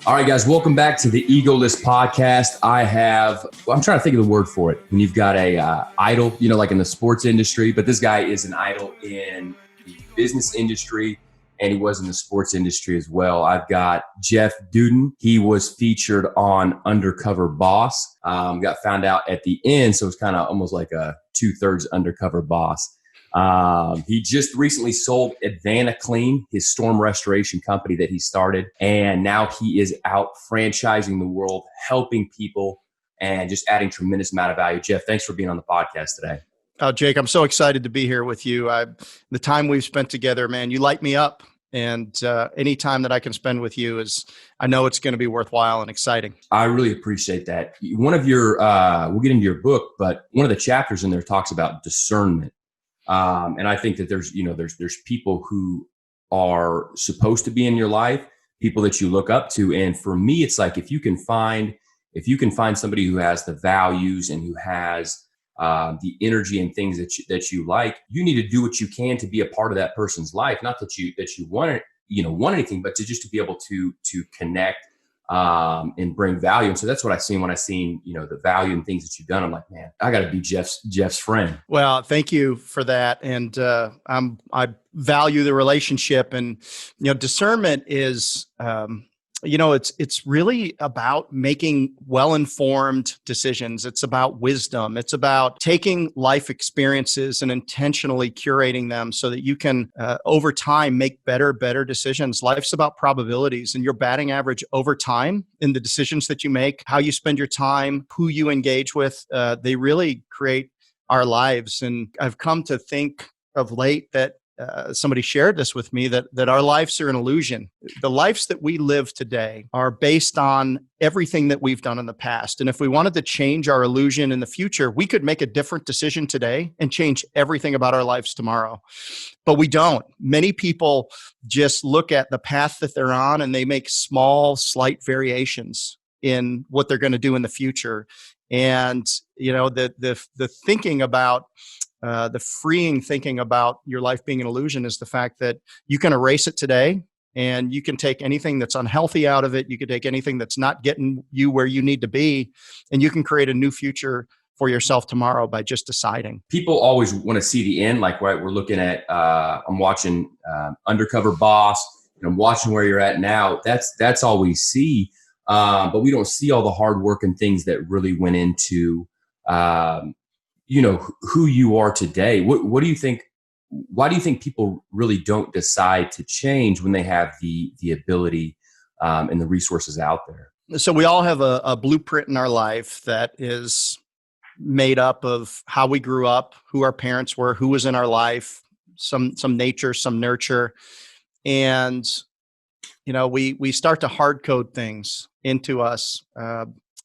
All right, guys, welcome back to the Egoless Podcast. I'm trying to think of the word for it. When you've got a idol, like in the sports industry, but this guy is an idol in the business industry, and he was in the sports industry as well. I've got Jeff Dudan. He was featured on Undercover Boss. Got found out at the end, so it's kind of almost like a 2/3 Undercover Boss. He just recently sold Advana Clean, his storm restoration company that he started. And now he is out franchising the world, helping people, and just adding tremendous amount of value. Jeff, thanks for being on the podcast today. Oh, Jake, I'm so excited to be here with you. The time we've spent together, man, you light me up. And any time that I can spend with you I know it's going to be worthwhile and exciting. I really appreciate that. One of your, we'll get into your book, but one of the chapters in there talks about discernment. And I think that there's people who are supposed to be in your life, people that you look up to. And for me, it's like, if you can find somebody who has the values and who has the energy and things that you like, you need to do what you can to be a part of that person's life. Not that you want anything, but to be able to connect and bring value. And so that's what I've seen when I've seen, the value and things that you've done. I'm like, man, I got to be Jeff's friend. Well, thank you for that. And I value the relationship, and, discernment is, it's really about making well-informed decisions. It's about wisdom. It's about taking life experiences and intentionally curating them so that you can, over time, make better decisions. Life's about probabilities, and your batting average over time in the decisions that you make, how you spend your time, who you engage with, they really create our lives. And I've come to think of late that somebody shared this with me, that our lives are an illusion. The lives that we live today are based on everything that we've done in the past. And if we wanted to change our illusion in the future, we could make a different decision today and change everything about our lives tomorrow. But we don't. Many people just look at the path that they're on and they make small, slight variations in what they're going to do in the future. And, the thinking about the freeing thinking about your life being an illusion is the fact that you can erase it today, and you can take anything that's unhealthy out of it. You can take anything that's not getting you where you need to be, and you can create a new future for yourself tomorrow by just deciding. People always want to see the end. Like, right, we're looking at, I'm watching Undercover Boss, and I'm watching where you're at now. That's all we see. But we don't see all the hard work and things that really went into, who you are today. What do you think? Why do you think people really don't decide to change when they have the ability and the resources out there? So we all have a blueprint in our life that is made up of how we grew up, who our parents were, who was in our life, some nature, some nurture. And, we start to hard code things into us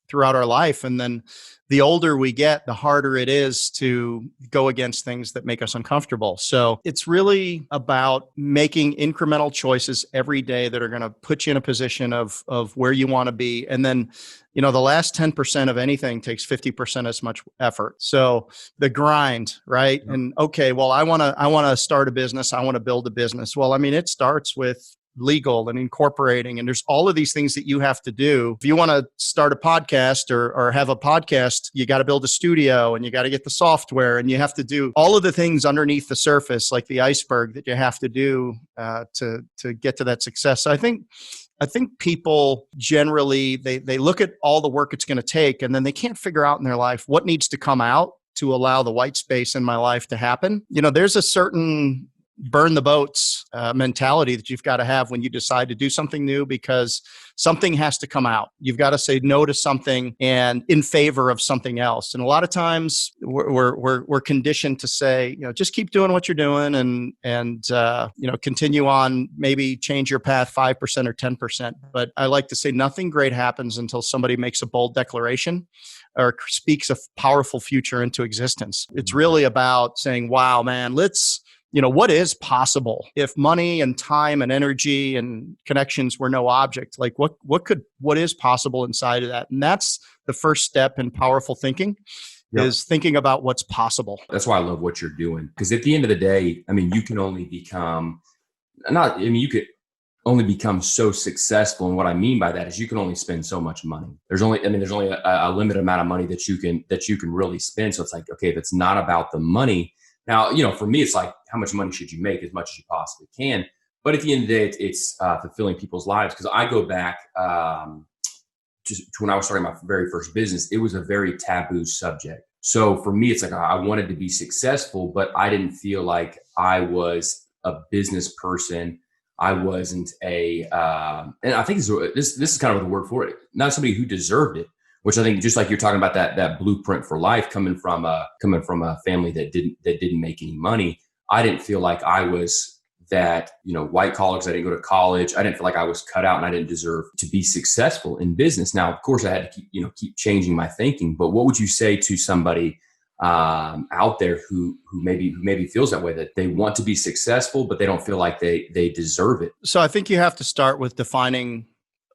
throughout our life. And then the older we get, the harder it is to go against things that make us uncomfortable. So it's really about making incremental choices every day that are going to put you in a position of where you want to be. And then, the last 10% of anything takes 50% as much effort. So the grind, right? Yeah. And okay, well, I want to start a business. I want to build a business. Well, it starts with legal and incorporating, and there's all of these things that you have to do. If you want to start a podcast or have a podcast, you got to build a studio, and you got to get the software, and you have to do all of the things underneath the surface, like the iceberg, that you have to do to get to that success. So I think people generally, they look at all the work it's going to take, and then they can't figure out in their life what needs to come out to allow the white space in my life to happen. There's a certain burn the boats mentality that you've got to have when you decide to do something new, because something has to come out. You've got to say no to something and in favor of something else. And a lot of times we're conditioned to say, just keep doing what you're doing and continue on, maybe change your path 5% or 10%. But I like to say nothing great happens until somebody makes a bold declaration or speaks a powerful future into existence. It's really about saying, wow, man, what is possible if money and time and energy and connections were no object? Like what is possible inside of that? And that's the first step in powerful thinking. Yep. Is thinking about what's possible. That's why I love what you're doing. Because at the end of the day, you can only become only become so successful. And what I mean by that is you can only spend so much money. There's only a limited amount of money that you can really spend. So it's like, okay, if it's not about the money, now, for me, it's like, how much money should you make? As much as you possibly can. But at the end of the day, it's fulfilling people's lives. Because I go back to when I was starting my very first business, it was a very taboo subject. So for me, it's like I wanted to be successful, but I didn't feel like I was a business person. I wasn't and I think this is kind of the word for it, not somebody who deserved it. Which I think, just like you're talking about that blueprint for life, coming from a family that didn't make any money, I didn't feel like I was that, white collar, because I didn't go to college. I didn't feel like I was cut out and I didn't deserve to be successful in business. Now, of course, I had to keep changing my thinking. But what would you say to somebody out there who maybe feels that way, that they want to be successful, but they don't feel like they deserve it? So I think you have to start with defining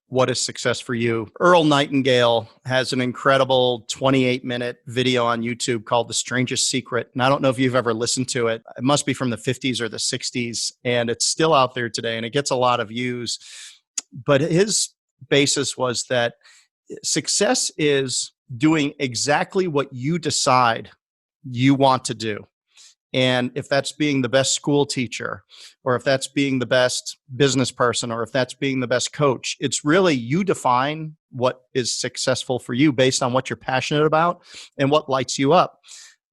what is success for you. Earl Nightingale has an incredible 28-minute video on YouTube called The Strangest Secret. And I don't know if you've ever listened to it. It must be from the 50s or the 60s. And it's still out there today and it gets a lot of views. But his basis was that success is doing exactly what you decide you want to do. And if that's being the best school teacher, or if that's being the best business person, or if that's being the best coach, it's really you define what is successful for you based on what you're passionate about and what lights you up.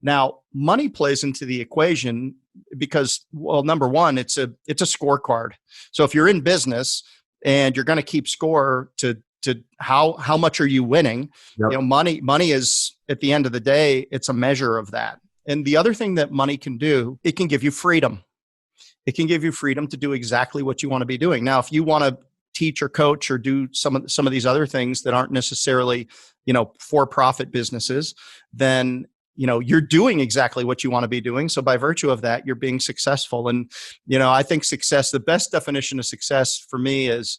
Now, money plays into the equation because, well, number one, it's a scorecard. So if you're in business and you're going to keep score to how much are you winning, Yep. Money is, at the end of the day, it's a measure of that. And the other thing that money can do, it can give you freedom. It can give you freedom to do exactly what you want to be doing. Now, if you want to teach or coach or do some of these other things that aren't necessarily, for-profit businesses, then you're doing exactly what you want to be doing. So by virtue of that, you're being successful. And, I think success, the best definition of success for me is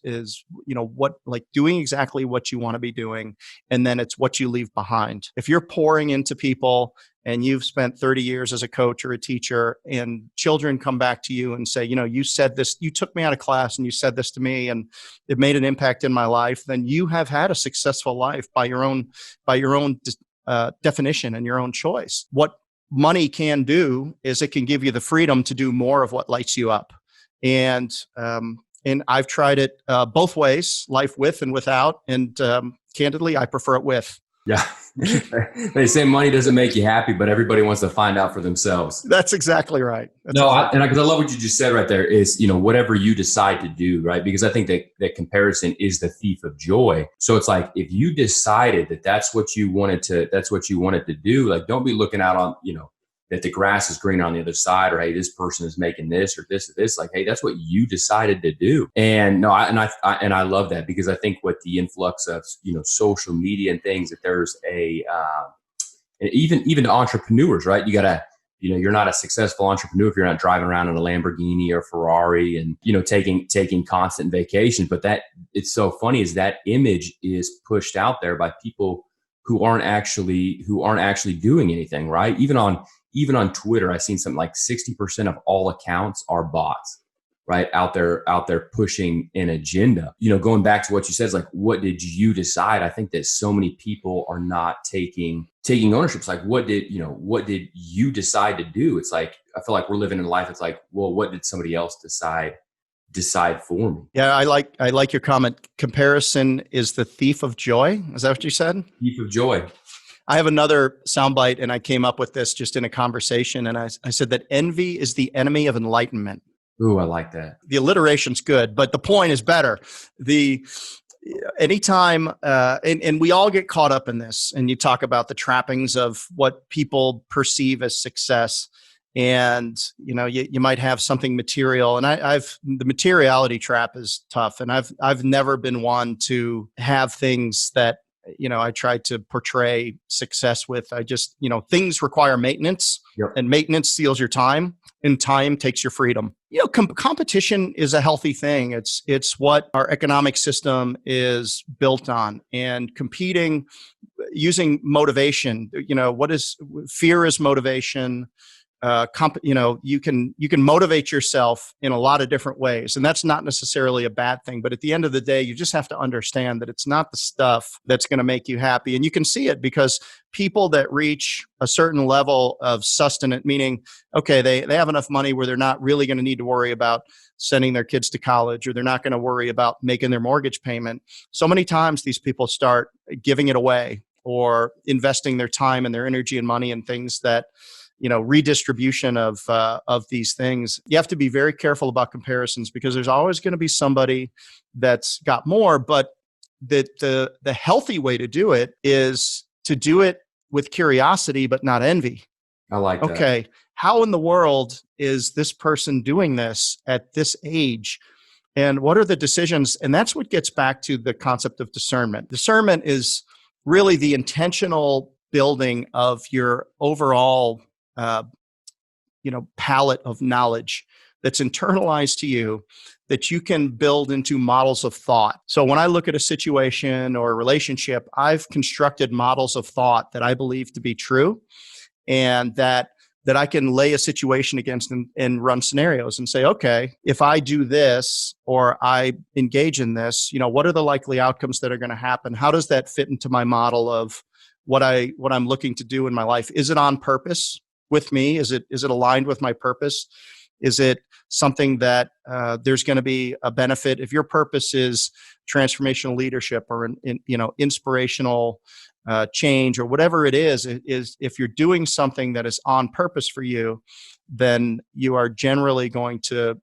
doing exactly what you want to be doing. And then it's what you leave behind. If you're pouring into people and you've spent 30 years as a coach or a teacher, and children come back to you and say, you said this, you took me out of class and you said this to me and it made an impact in my life, then you have had a successful life by your own definition and your own choice. What money can do is it can give you the freedom to do more of what lights you up. And I've tried it both ways, life with and without. And candidly, I prefer it with. Yeah. They say money doesn't make you happy, but everybody wants to find out for themselves. That's exactly right. Because I love what you just said right there is, whatever you decide to do, right? Because I think that comparison is the thief of joy. So it's like, if you decided that's what you wanted to do, like, don't be looking out on, that the grass is greener on the other side, or, hey, this person is making this or this or this. Like, hey, that's what you decided to do. And no, I love that, because I think what the influx of, social media and things, that there's even to entrepreneurs, right? You gotta, you're not a successful entrepreneur if you're not driving around in a Lamborghini or Ferrari and, taking constant vacations. But that, it's so funny, is that image is pushed out there by people who aren't actually doing anything, right? Even on Twitter, I've seen something like 60% of all accounts are bots, right? Out there pushing an agenda. Going back to what you said, is like, what did you decide? I think that so many people are not taking ownership. It's like, what did you decide to do? It's like, I feel like we're living in a life. It's like, well, what did somebody else decide for me? Yeah, I like your comment. Comparison is the thief of joy. Is that what you said? Thief of joy. I have another soundbite, and I came up with this just in a conversation. And I said that envy is the enemy of enlightenment. Ooh, I like that. The alliteration's good, but the point is better. Anytime, and we all get caught up in this, and you talk about the trappings of what people perceive as success. And, you might have something material, and the materiality trap is tough. And I've never been one to have things that, I try to portray success with. I just, things require maintenance. Yep. And maintenance steals your time, and time takes your freedom. Competition is a healthy thing. It's what our economic system is built on, and competing using motivation. Fear is motivation. you can motivate yourself in a lot of different ways, and that's not necessarily a bad thing. But at the end of the day, you just have to understand that it's not the stuff that's going to make you happy. And you can see it because people that reach a certain level of sustenance, meaning, okay, they have enough money where they're not really going to need to worry about sending their kids to college, or they're not going to worry about making their mortgage payment. So many times these people start giving it away or investing their time and their energy and money in things that, redistribution of these things. You have to be very careful about comparisons because there's always going to be somebody that's got more, but the healthy way to do it is to do it with curiosity, but not envy. I like that. Okay, how in the world is this person doing this at this age? And what are the decisions? And that's what gets back to the concept of discernment. Discernment is really the intentional building of your overall palette of knowledge that's internalized to you, that you can build into models of thought. So when I look at a situation or a relationship, I've constructed models of thought that I believe to be true, and that I can lay a situation against and run scenarios and say, okay, if I do this or I engage in this, what are the likely outcomes that are going to happen? How does that fit into my model of what I'm looking to do in my life? Is it on purpose with me? Is it aligned with my purpose? Is it something that there's going to be a benefit? If your purpose is transformational leadership or inspirational change or whatever it is if you're doing something that is on purpose for you, then you are generally going to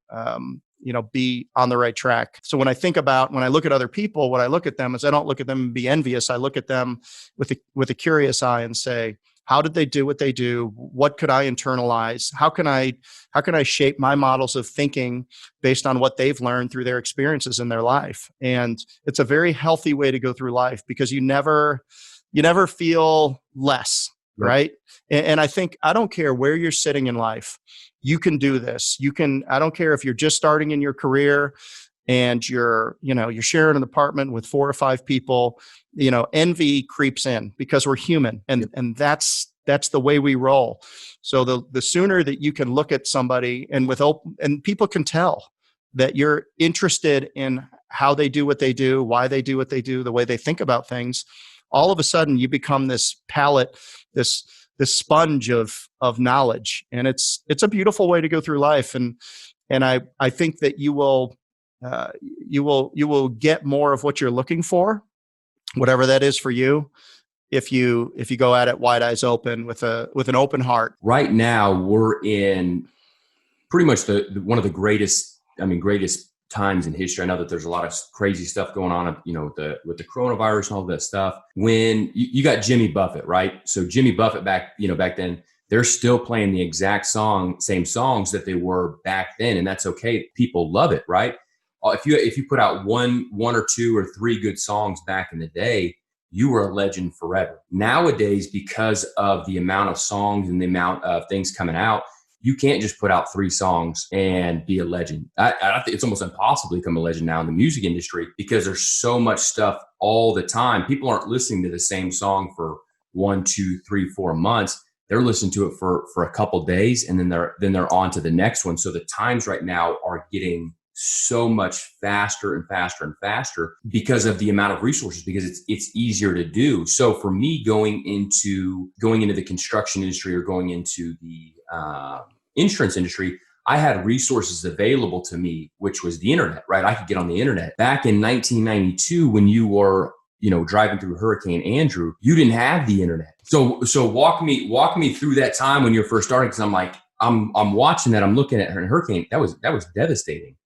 be on the right track. So when I look at other people, what I look at them is I don't look at them and be envious. I look at them with a curious eye and say, how did they do what they do? What could I internalize? How can I shape my models of thinking based on what they've learned through their experiences in their life? And it's a very healthy way to go through life because you never feel less, right? And I think, I don't care where you're sitting in life, you can do this. I don't care if you're just starting in your career and you're sharing an apartment with 4 or 5 people, envy creeps in because we're human, and that's the way we roll. So the sooner that you can look at somebody and people can tell that you're interested in how they do what they do, why they do what they do, the way they think about things, all of a sudden you become this palette, this sponge of knowledge, and it's a beautiful way to go through life. And I think that you will get more of what you're looking for, whatever that is for you, if you go at it wide eyes open with an open heart. Right now, we're in pretty much one of the greatest times in history. I know that there's a lot of crazy stuff going on, with the coronavirus and all this stuff. When you got Jimmy Buffett, right? So Jimmy Buffett back then, they're still playing the exact same songs that they were back then, and that's okay. People love it, right? If you put out one or 2 or 3 good songs back in the day, you were a legend forever. Nowadays, because of the amount of songs and the amount of things coming out, you can't just put out 3 songs and be a legend. I think it's almost impossible to become a legend now in the music industry because there's so much stuff all the time. People aren't listening to the same song for 1, 2, 3, 4 months. They're listening to it for a couple days, and then they're on to the next one. So the times right now are getting so much faster and faster and faster because of the amount of resources, because it's easier to do. So for me, going into the construction industry or going into the insurance industry, I had resources available to me, which was the internet, right? I could get on the internet. Back in 1992, when you were driving through Hurricane Andrew, you didn't have the internet. So walk me through that time when you're first starting, because I'm watching that, I'm looking at Hurricane. That was devastating.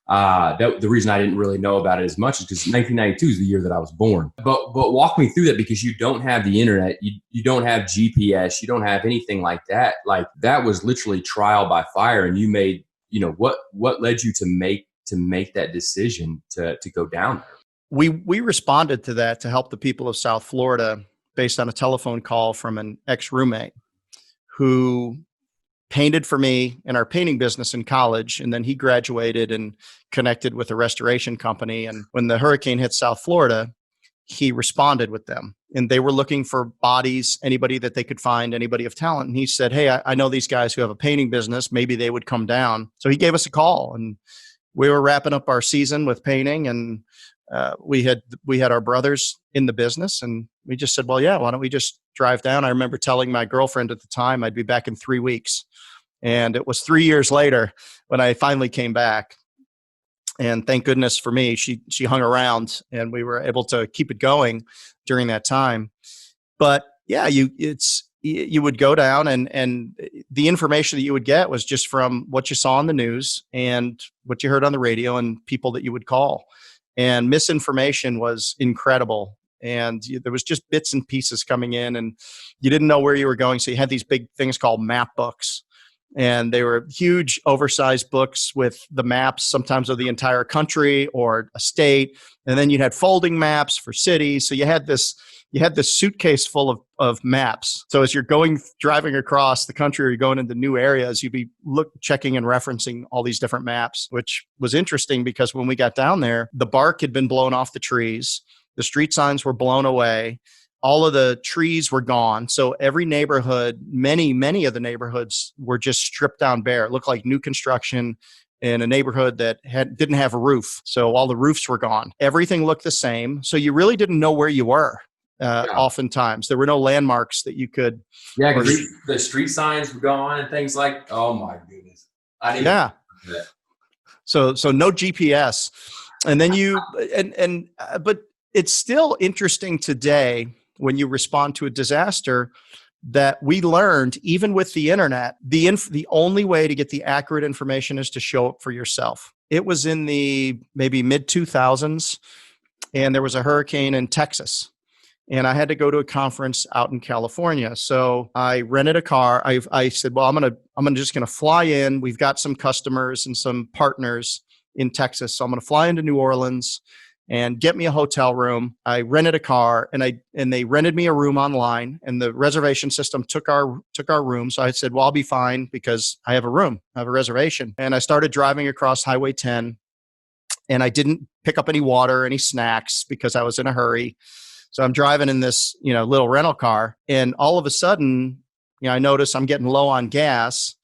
The reason I didn't really know about it as much is because 1992 is the year that I was born. But walk me through that, because you don't have the internet, you don't have GPS, you don't have anything like that. Like, that was literally trial by fire, and you made, what led you to make that decision to go down there? We responded to that to help the people of South Florida based on a telephone call from an ex-roommate who painted for me in our painting business in college. And then he graduated and connected with a restoration company. And when the hurricane hit South Florida, he responded with them, and they were looking for bodies, anybody that they could find, anybody of talent. And he said, hey, I know these guys who have a painting business. Maybe they would come down. So he gave us a call, and we were wrapping up our season with painting, and we had our brothers in the business, and we just said, well, yeah, why don't we just drive down? I remember telling my girlfriend at the time I'd be back in 3 weeks. And it was 3 years later when I finally came back. And thank goodness for me, she hung around, and we were able to keep it going during that time. But yeah, you would go down, and the information that you would get was just from what you saw on the news and what you heard on the radio and people that you would call. And misinformation was incredible. And there was just bits and pieces coming in, and you didn't know where you were going. So you had these big things called map books. And they were huge, oversized books with the maps, sometimes of the entire country or a state. And then you had folding maps for cities. So you had this suitcase full of maps. So as you're driving across the country, or you're going into new areas, you'd be checking and referencing all these different maps, which was interesting because when we got down there, the bark had been blown off the trees. The street signs were blown away. All of the trees were gone. So every neighborhood, many of the neighborhoods were just stripped down bare. It looked like new construction in a neighborhood that didn't have a roof. So all the roofs were gone. Everything looked the same. So you really didn't know where you were. Oftentimes there were no landmarks that you could. Yeah, because the street signs were gone and things like, oh my goodness. So no GPS. And then but it's still interesting today when you respond to a disaster that we learned, even with the internet, the only way to get the accurate information is to show up for yourself. It was in the maybe mid 2000s, and there was a hurricane in Texas, and I had to go to a conference out in California. So I rented a car. I said, well, I'm just gonna fly in. We've got some customers and some partners in Texas, so I'm gonna fly into New Orleans and get me a hotel room. I rented a car, and they rented me a room online, and the reservation system took our room. So I said, well, I'll be fine because I have a room, I have a reservation. And I started driving across Highway 10, and I didn't pick up any water, any snacks because I was in a hurry. So I'm driving in this, little rental car, and all of a sudden, I notice I'm getting low on gas,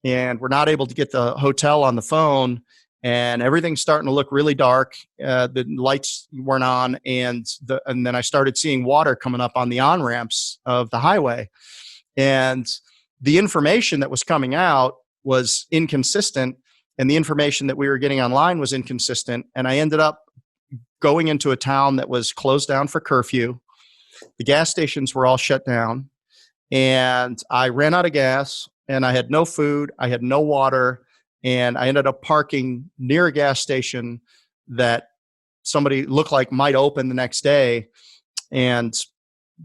and we're not able to get the hotel on the phone. And everything's starting to look really dark. The lights weren't on, and then I started seeing water coming up on the on-ramps of the highway. And the information that was coming out was inconsistent, and the information that we were getting online was inconsistent. And I ended up going into a town that was closed down for curfew. The gas stations were all shut down, and I ran out of gas, and I had no food, I had no water. And I ended up parking near a gas station that somebody looked like might open the next day. And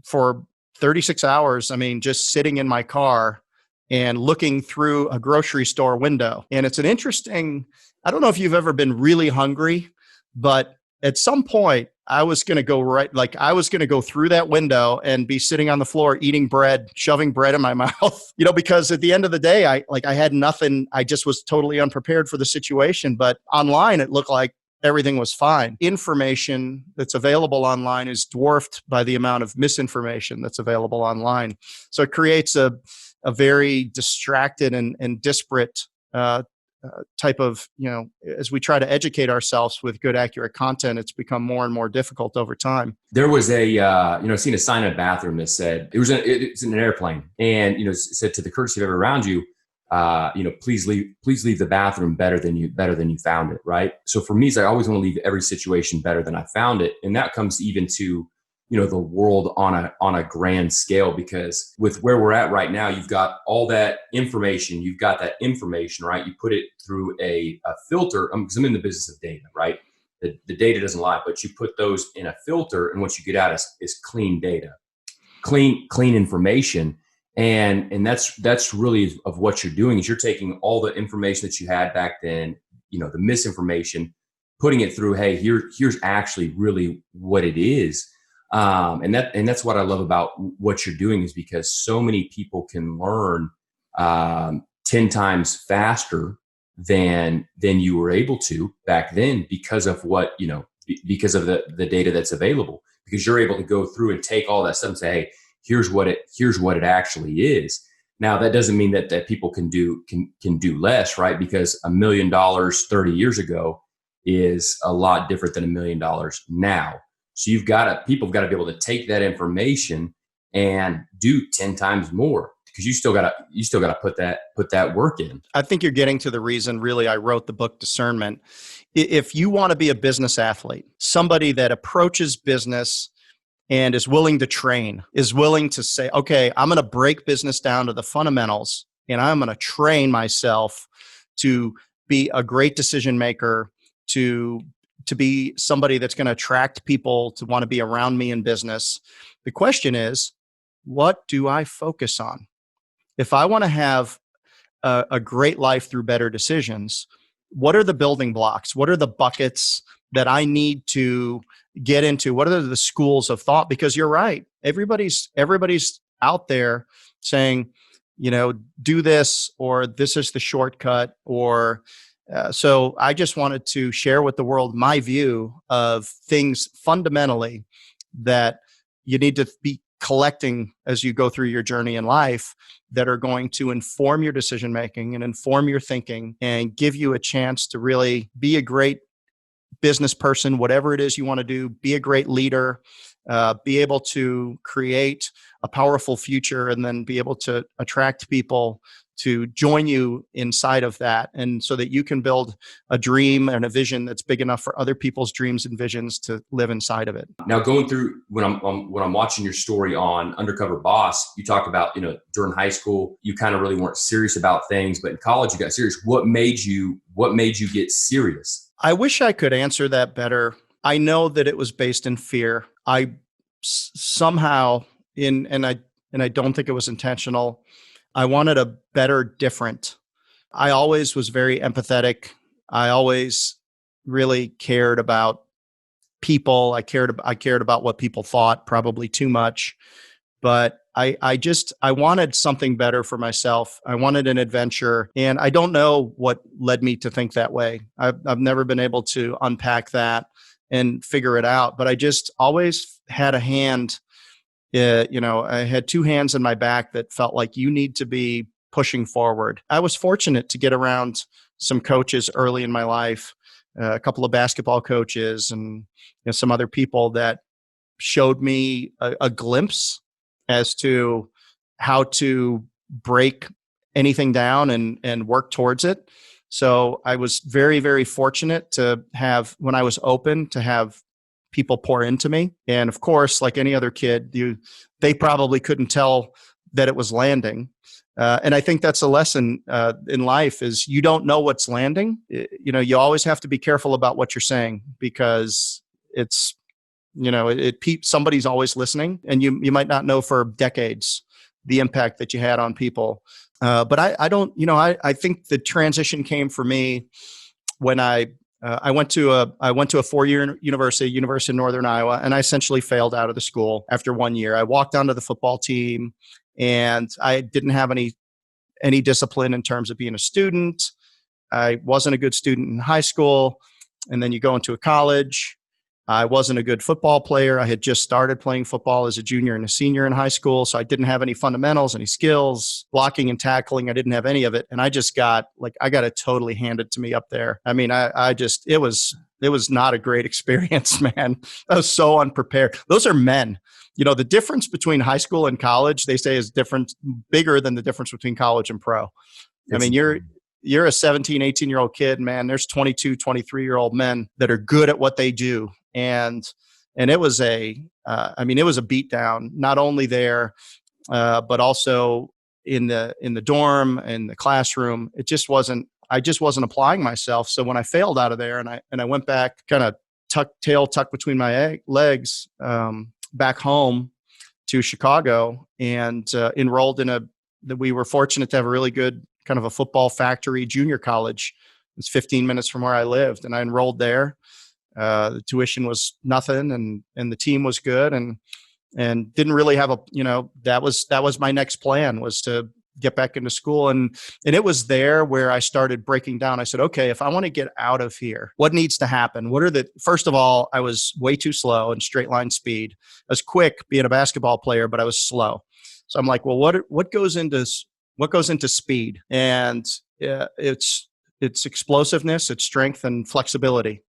for 36 hours, just sitting in my car and looking through a grocery store window. And it's I don't know if you've ever been really hungry, but at some point I was going to go through that window and be sitting on the floor eating bread, shoving bread in my mouth, because at the end of the day, I had nothing. I just was totally unprepared for the situation. But online, it looked like everything was fine. Information that's available online is dwarfed by the amount of misinformation that's available online. So it creates a very distracted and disparate type of, as we try to educate ourselves with good, accurate content, it's become more and more difficult over time. There was I've seen a sign in a bathroom that said, it's in an airplane, and, it said, to the courtesy of everyone around you, please leave the bathroom better than you found it. Right. So for me, I always want to leave every situation better than I found it. And that comes even to, the world on a grand scale, because with where we're at right now, you've got all that information. You've got that information, right? You put it through a filter, because I'm in the business of data, right? The data doesn't lie, but you put those in a filter, and what you get out is clean data, clean information. And that's really of what you're doing, is you're taking all the information that you had back then, the misinformation, putting it through, hey, here's actually really what it is. And that's what I love about what you're doing, is because so many people can learn 10 times faster than you were able to back then, because of what, because of the data that's available, because you're able to go through and take all that stuff and say, hey, here's what it actually is. Now, that doesn't mean that people can do less, right? Because $1 million 30 years ago is a lot different than $1 million now. So people have got to be able to take that information and do 10 times more, because you still got to put that work in. I think you're getting to the reason really I wrote the book Discernment. If you want to be a business athlete, somebody that approaches business and is willing to train, is willing to say, okay, I'm going to break business down to the fundamentals, and I'm going to train myself to be a great decision maker, to be somebody that's going to attract people to want to be around me in business. The question is, what do I focus on? If I want to have a great life through better decisions, what are the building blocks? What are the buckets that I need to get into? What are the schools of thought? Because you're right. Everybody's out there saying, do this, or this is the shortcut, or so I just wanted to share with the world my view of things fundamentally that you need to be collecting as you go through your journey in life, that are going to inform your decision making and inform your thinking and give you a chance to really be a great business person, whatever it is you want to do, be a great leader, be able to create a powerful future, and then be able to attract people to join you inside of that. And so that you can build a dream and a vision that's big enough for other people's dreams and visions to live inside of it. Now, going through when I'm watching your story on Undercover Boss, you talk about, during high school, you kind of really weren't serious about things, but in college you got serious. What made you get serious? I wish I could answer that better. I know that it was based in fear. I somehow and I don't think it was intentional, I wanted a better, different. I always was very empathetic. I always really cared about people. I cared about what people thought, probably too much. But I wanted something better for myself. I wanted an adventure. And I don't know what led me to think that way. I've never been able to unpack that and figure it out. But I just always had a hand. I had two hands in my back that felt like you need to be pushing forward. I was fortunate to get around some coaches early in my life, a couple of basketball coaches and some other people that showed me a glimpse as to how to break anything down and work towards it. So I was very, very fortunate to have, when I was open, to have people pour into me. And of course, like any other kid, they probably couldn't tell that it was landing. And I think that's a lesson in life, is you don't know what's landing. You always have to be careful about what you're saying, because it's, somebody's always listening, and you might not know for decades the impact that you had on people. But I don't, I think the transition came for me when I went to a 4-year University of Northern Iowa, and I essentially failed out of the school after 1 year. I walked onto the football team, and I didn't have any discipline in terms of being a student. I wasn't a good student in high school, and then you go into a college. I wasn't a good football player. I had just started playing football as a junior and a senior in high school, so I didn't have any fundamentals, any skills, blocking and tackling. I didn't have any of it, and I just got it totally handed to me up there. I mean, it was not a great experience, man. I was so unprepared. Those are men. The difference between high school and college, they say, is bigger than the difference between college and pro. I mean, you're a 17, 18-year-old kid, man. There's 22, 23-year-old men that are good at what they do. And it was it was a beatdown, not only there, but also in the dorm, in the classroom. I just wasn't applying myself. So when I failed out of there, and I went back, kind of tail tucked between my legs, back home to Chicago, and enrolled we were fortunate to have a really good kind of a football factory junior college. It's 15 minutes from where I lived, and I enrolled there. The tuition was nothing, and the team was good, and didn't really have that was my next plan, was to get back into school. And it was there where I started breaking down. I said, okay, if I want to get out of here, what needs to happen? First of all, I was way too slow in straight line speed. I was quick being a basketball player, but I was slow. So I'm like, well, what goes into speed? And it's explosiveness, it's strength and flexibility.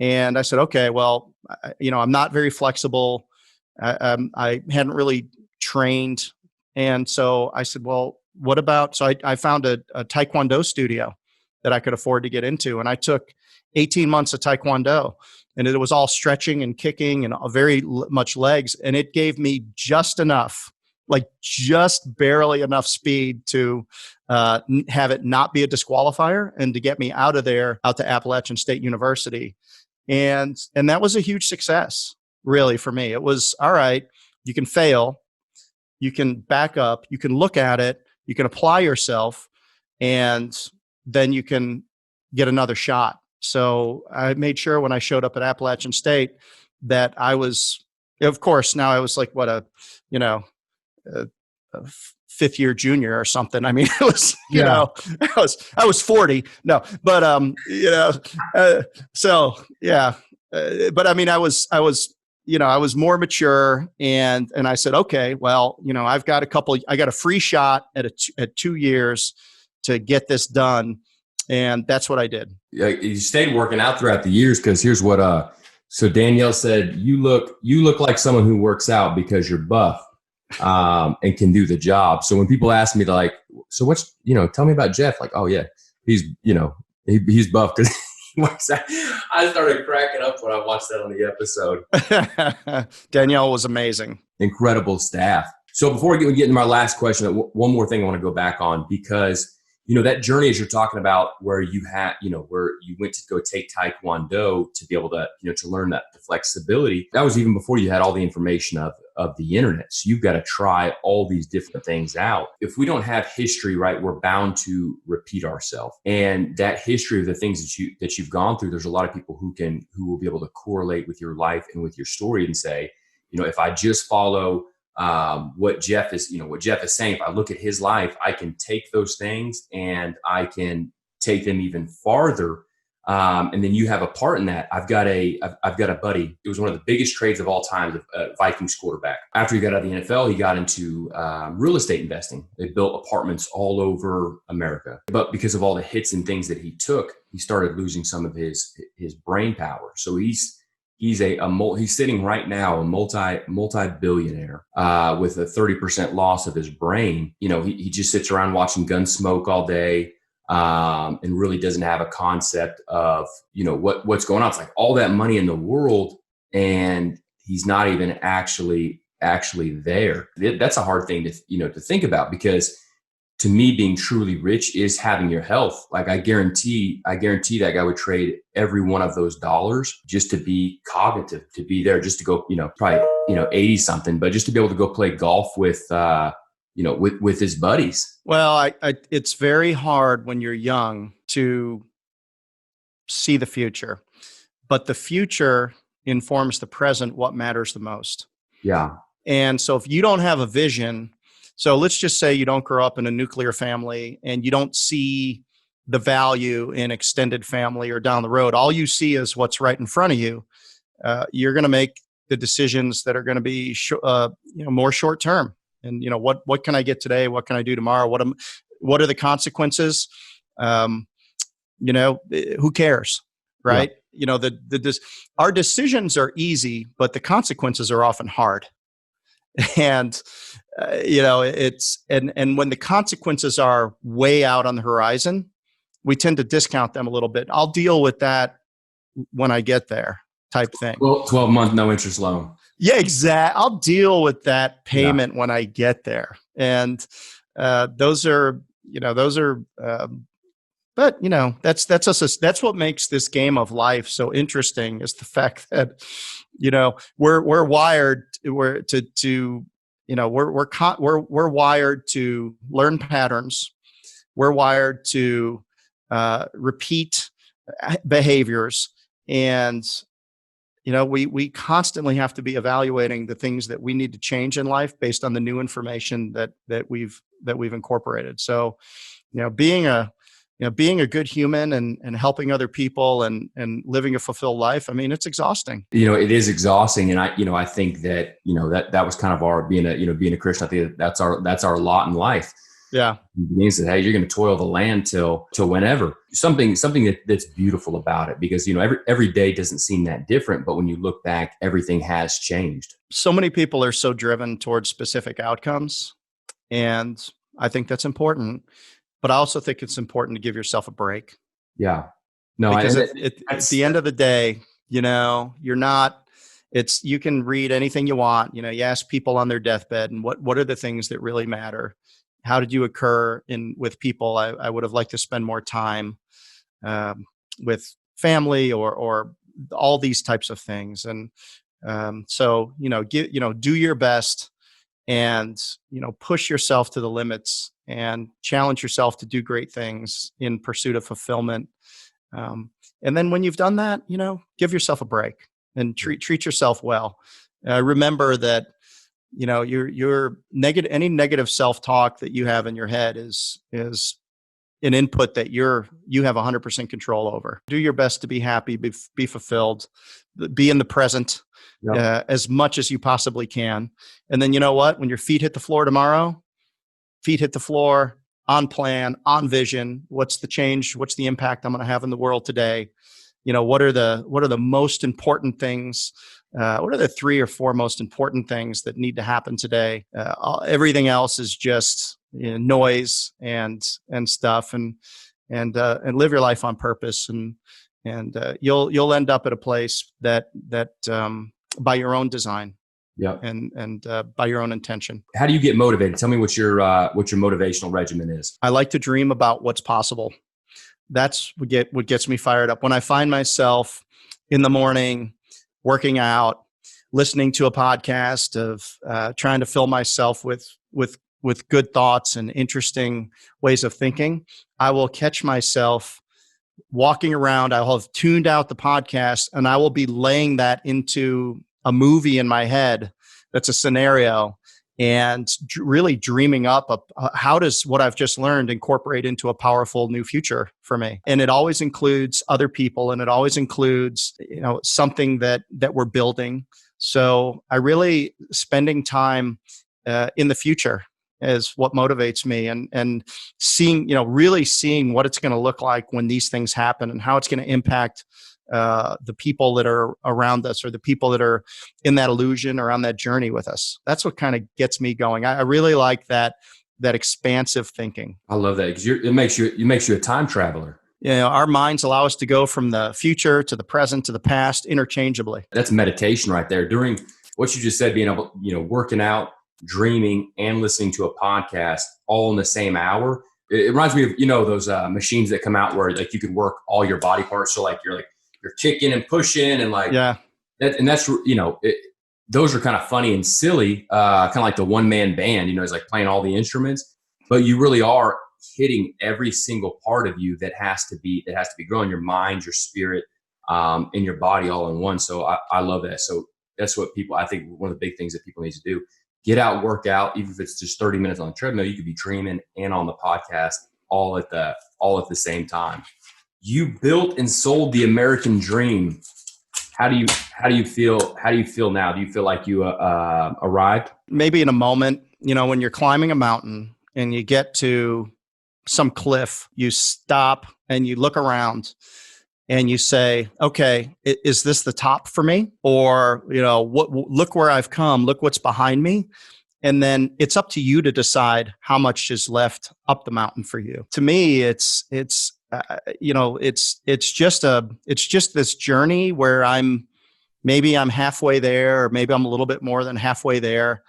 And I said, okay, well, I'm not very flexible. I hadn't really trained. And so I said, well, what about, so I found a Taekwondo studio that I could afford to get into. And I took 18 months of Taekwondo, and it was all stretching and kicking and very much legs. And it gave me just enough, like just barely enough speed to have it not be a disqualifier and to get me out of there, out to Appalachian State University. And that was a huge success, really, for me. It was, all right, you can fail, you can back up, you can look at it, you can apply yourself, and then you can get another shot. So I made sure when I showed up at Appalachian State that I was, of course, now I was like, a fifth year junior or something. I mean, it was, I was 40. No, but, so yeah. But I mean, I was more mature, and I said, okay, well, I got a free shot at 2 years to get this done. And that's what I did. Yeah, you stayed working out throughout the years, because here's what, so Danielle said, you look like someone who works out because you're buff, and can do the job. So when people ask me, like, so what's, tell me about Jeff, like, oh yeah, he's buff because he works out. I started cracking up when I watched that on the episode. Danielle was amazing. Incredible staff. So before we get into my last question, one more thing I want to go back on, because that journey, as you're talking about, where you had, where you went to go take Taekwondo to be able to, to learn the flexibility, that was even before you had all the information of the internet. So you've got to try all these different things out. If we don't have history, right, we're bound to repeat ourselves. And that history of the things that you've gone through, there's a lot of people who will be able to correlate with your life and with your story and say, if I just follow what Jeff is saying, if I look at his life, I can take those things and I can take them even farther. And then you have a part in that. I've got a buddy. It was one of the biggest trades of all time, the Vikings quarterback. After he got out of the NFL, he got into real estate investing. They built apartments all over America. But because of all the hits and things that he took, he started losing some of his brain power. So he's sitting right now a multi-billionaire with a 30% loss of his brain. He just sits around watching Gunsmoke all day, and really doesn't have a concept of what's going on. It's like all that money in the world, and he's not even actually there. That's a hard thing to think about, because to me, being truly rich is having your health. Like I guarantee that guy would trade every one of those dollars just to be cognitive, to be there, just to go, probably, 80 something, but just to be able to go play golf with his buddies. Well, it's very hard when you're young to see the future, but the future informs the present, what matters the most. Yeah. And so if you don't have a vision, so let's just say you don't grow up in a nuclear family and you don't see the value in extended family or down the road. All you see is what's right in front of you. You're going to make the decisions that are going to be more short term. And what can I get today? What can I do tomorrow? What are the consequences? Who cares, right? Yeah. Our decisions are easy, but the consequences are often hard. And and when the consequences are way out on the horizon, we tend to discount them a little bit. I'll deal with that when I get there, type thing. Well, 12-month no interest loan. Yeah, exactly. I'll deal with that payment when I get there. And those are, but that's what makes this game of life so interesting, is the fact that, we're wired we're wired to learn patterns. We're wired to repeat behaviors, and we constantly have to be evaluating the things that we need to change in life based on the new information that we've we've incorporated. So, being a good human and helping other people and living a fulfilled life, I mean, it's exhausting. It is exhausting. And I think that, that was kind of our being a Christian. I think that's our lot in life. Yeah. It means that, hey, you're going to toil the land till whenever. Something that's beautiful about it, because, every day doesn't seem that different. But when you look back, everything has changed. So many people are so driven towards specific outcomes. And I think that's important. But I also think it's important to give yourself a break. Yeah. No, because at the end of the day, you're not, you can read anything you want. You ask people on their deathbed, and what are the things that really matter? How did you occur with people? I would have liked to spend more time with family or all these types of things. And so, do your best and, push yourself to the limits and challenge yourself to do great things in pursuit of fulfillment. And then when you've done that, give yourself a break and treat yourself well. Remember that, your negative, any negative self-talk that you have in your head is an input that you have 100% control over. Do your best to be happy, be fulfilled, be in the present. Yep. As much as you possibly can. And then, you know what? When your feet hit the floor tomorrow, feet hit the floor, on plan, on vision. What's the change? What's the impact I'm going to have in the world today? What are the most important things? What are the 3 or 4 most important things that need to happen today? Everything else is just noise and stuff. And live your life on purpose. And you'll end up at a place that by your own design. Yeah. And by your own intention. How do you get motivated? Tell me what your motivational regimen is. I like to dream about what's possible. That's what gets me fired up. When I find myself in the morning working out, listening to a podcast of trying to fill myself with good thoughts and interesting ways of thinking, I will catch myself walking around. I will have tuned out the podcast and I will be laying that into a movie in my head that's a scenario and really dreaming up how does what I've just learned incorporate into a powerful new future for me. And it always includes other people, and it always includes something that we're building. So I really spending time in the future is what motivates me, and seeing, really seeing what it's going to look like when these things happen and how it's going to impact the people that are around us or the people that are in that illusion or on that journey with us. That's what kind of gets me going. I really like that expansive thinking. I love that because it makes you a time traveler. Our minds allow us to go from the future to the present to the past interchangeably. That's meditation right there. During what you just said, being able, working out, dreaming, and listening to a podcast all in the same hour. It reminds me of, those machines that come out where like you could work all your body parts. So like you're kicking and pushing and like, yeah. That's, those are kind of funny and silly, kind of like the one-man band, it's like playing all the instruments, but you really are hitting every single part of you that has to be growing, your mind, your spirit, and your body all in one. So I love that. So that's what I think one of the big things that people need to do, get out, work out, even if it's just 30 minutes on the treadmill, you could be dreaming and on the podcast all at the same time. You built and sold the American dream. How do you feel? How do you feel now? Do you feel like you arrived? Maybe in a moment, when you're climbing a mountain and you get to some cliff, you stop and you look around and you say, okay, is this the top for me? Or, look where I've come, look what's behind me. And then it's up to you to decide how much is left up the mountain for you. To me, it's just this journey where I'm halfway there, or maybe I'm a little bit more than halfway there.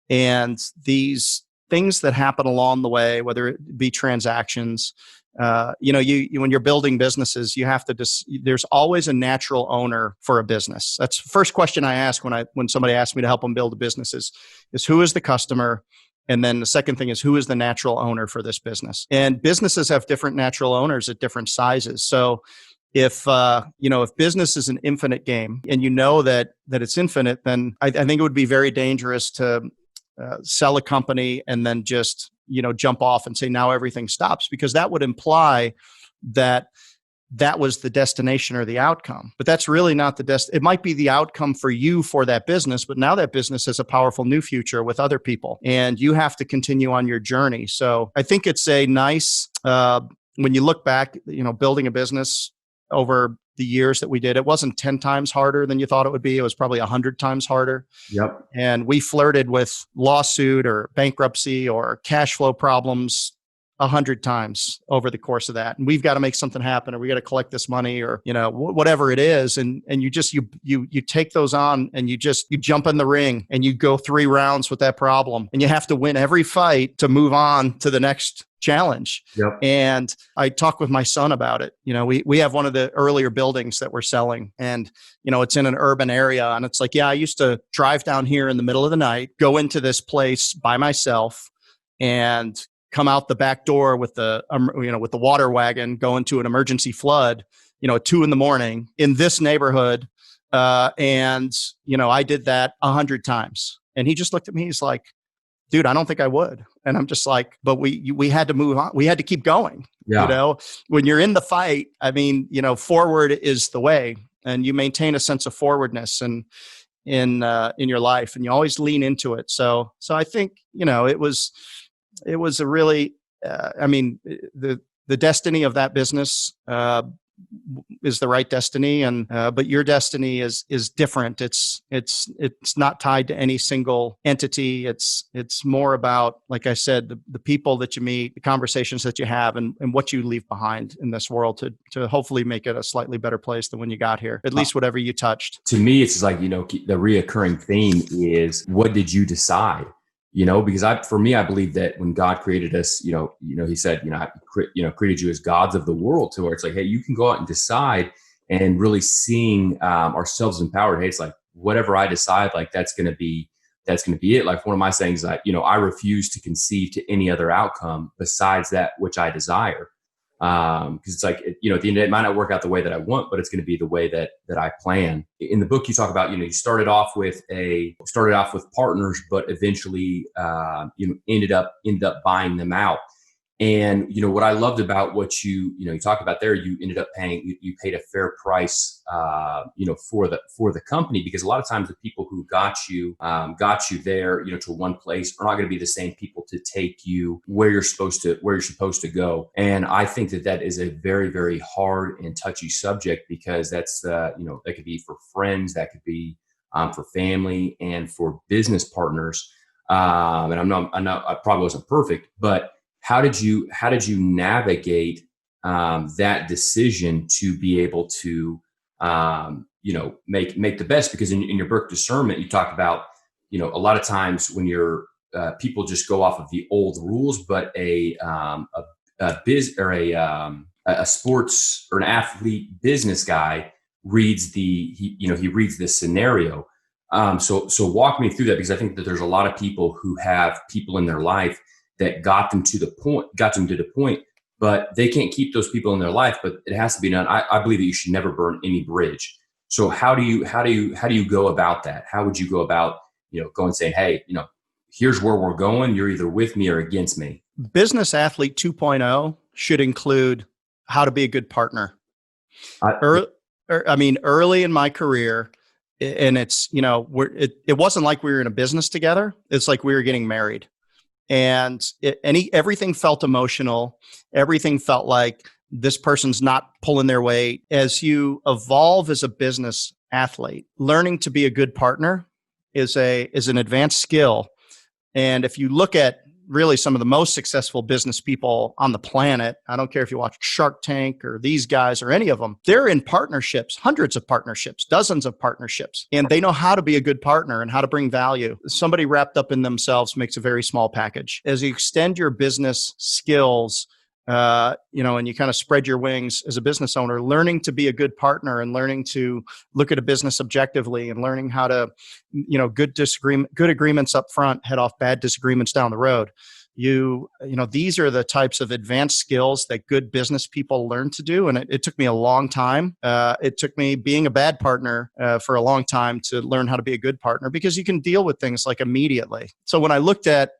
And these things that happen along the way, whether it be transactions, when you're building businesses, you have to there's always a natural owner for a business. That's the first question I ask when somebody asks me to help them build a business is who is the customer? And then the second thing is who is the natural owner for this business? And businesses have different natural owners at different sizes. So if business is an infinite game and that it's infinite, then I think it would be very dangerous to sell a company and then just, jump off and say, now everything stops, because that would imply that was the destination or the outcome. But that's really not the it might be the outcome for you for that business, but now that business has a powerful new future with other people, and you have to continue on your journey. So I think it's a nice, when you look back, building a business over the years that we did, it wasn't 10 times harder than you thought it would be. It was probably 100 times harder. Yep. And we flirted with lawsuit or bankruptcy or cash flow problems 100 times over the course of that. And we've got to make something happen, or we got to collect this money, or, whatever it is. And you just, you take those on, and you jump in the ring and you go 3 rounds with that problem, and you have to win every fight to move on to the next challenge. Yep. And I talk with my son about it. We have one of the earlier buildings that we're selling, and, it's in an urban area. And it's like, yeah, I used to drive down here in the middle of the night, go into this place by myself, and come out the back door with the water wagon, go into an emergency flood, at 2 a.m. in this neighborhood. And I did that 100 times. And he just looked at me. He's like, dude, I don't think I would. And I'm just like, but we had to move on. We had to keep going. Yeah. When you're in the fight, forward is the way, and you maintain a sense of forwardness and in your life, and you always lean into it. So I think, it was a really, the destiny of that business is the right destiny, and but your destiny is different. It's not tied to any single entity. It's more about, like I said, the people that you meet, the conversations that you have, and what you leave behind in this world to hopefully make it a slightly better place than when you got here. At least whatever you touched. To me, it's like, the reoccurring theme is, what did you decide? Because I believe that when God created us, he said, I created you as gods of the world, to where it's like, hey, you can go out and decide, and really seeing ourselves empowered. Hey, it's like, whatever I decide, like that's going to be it. Like one of my sayings is that, I refuse to conceive to any other outcome besides that which I desire. Because it's like, at the end of the day, it might not work out the way that I want, but it's going to be the way that I plan. In the book, you talk about, you started off with partners, but eventually, ended up buying them out. And, what I loved about what you talked about there, you ended up paying, you paid a fair price, for the company, because a lot of times the people who got you there, to one place are not going to be the same people to take you where you're supposed to go. And I think that is a very, very hard and touchy subject, because that's, that could be for friends, that could be, for family, and for business partners. And I probably wasn't perfect, but how did you navigate that decision to be able to make the best? Because in your book Discernment, you talk about a lot of times when you're people just go off of the old rules, but a sports or an athlete business guy reads he reads this scenario. So walk me through that, because I think that there's a lot of people who have people in their life that got them to the point, but they can't keep those people in their life. But it has to be done. I believe that you should never burn any bridge. So how do you go about that? How would you go about, going saying, hey, here's where we're going. You're either with me or against me. Business Athlete 2.0 should include how to be a good partner. Early in my career, and it's, it wasn't like we were in a business together. It's like we were getting married. And everything felt emotional. Everything felt like this person's not pulling their weight. As you evolve as a business athlete, learning to be a good partner is an advanced skill. And if you look at really some of the most successful business people on the planet, I don't care if you watch Shark Tank or these guys or any of them, they're in partnerships, hundreds of partnerships, dozens of partnerships, and they know how to be a good partner and how to bring value. Somebody wrapped up in themselves makes a very small package. As you extend your business skills, and you kind of spread your wings as a business owner, learning to be a good partner and learning to look at a business objectively and learning how to, good agreements up front, head off bad disagreements down the road. these are the types of advanced skills that good business people learn to do. And it took me a long time. It took me being a bad partner for a long time to learn how to be a good partner, because you can deal with things like immediately. So when I looked at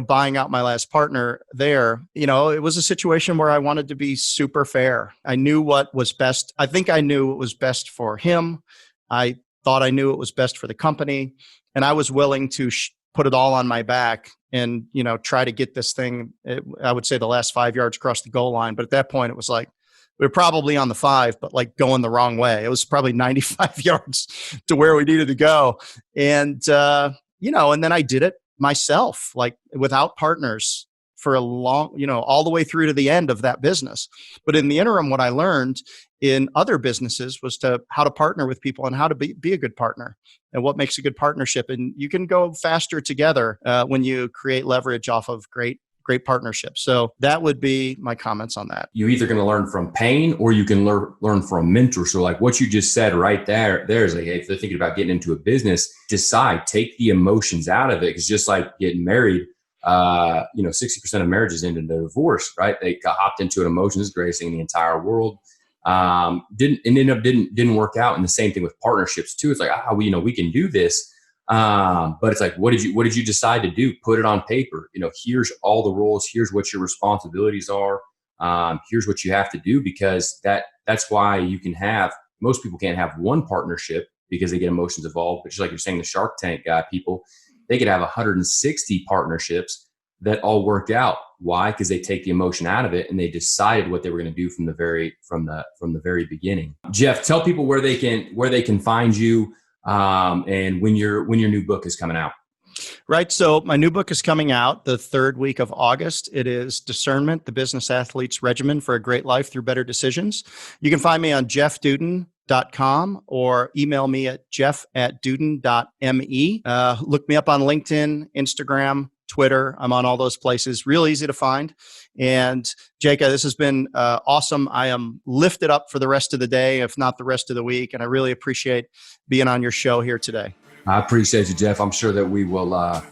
buying out my last partner there, it was a situation where I wanted to be super fair. I knew what was best. I think I knew what was best for him. I thought I knew what was best for the company. And I was willing to put it all on my back and, try to get this thing, I would say the last 5 yards across the goal line. But at that point, it was like, we were probably on the 5, but like going the wrong way. It was probably 95 yards to where we needed to go. And, and then I did it myself, like without partners for a long, all the way through to the end of that business. But in the interim, what I learned in other businesses was how to partner with people and how to be a good partner and what makes a good partnership. And you can go faster together when you create leverage off of great partnerships. So that would be my comments on that. You're either going to learn from pain or you can learn from a mentor. So like what you just said right there's like, if they're thinking about getting into a business, take the emotions out of it. Because just like getting married, 60% of marriages end in a divorce, right? They got hopped into an emotion. This is the greatest thing in the entire world. Didn't work out. And the same thing with partnerships too. It's like, we can do this. But it's like, what did you decide to do? Put it on paper. Here's all the roles. Here's what your responsibilities are. Here's what you have to do, because that's why most people can't have one partnership because they get emotions involved. But just like you're saying, the Shark Tank people, they could have 160 partnerships that all work out. Why? Because they take the emotion out of it and they decided what they were going to do from the very beginning. Jeff, tell people where they can find you. And when your new book is coming out. Right. So my new book is coming out the 3rd week of August. It is Discernment, the Business Athlete's Regimen for a Great Life Through Better Decisions. You can find me on jeffdudan.com or email me at jeff@dudan.me. Look me up on LinkedIn, Instagram, Twitter. I'm on all those places. Real easy to find. And Jake, this has been awesome. I am lifted up for the rest of the day, if not the rest of the week. And I really appreciate being on your show here today. I appreciate you, Jeff. I'm sure that we will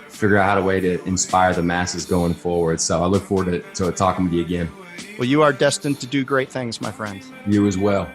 figure out a way to inspire the masses going forward. So I look forward to talking with you again. Well, you are destined to do great things, my friend. You as well.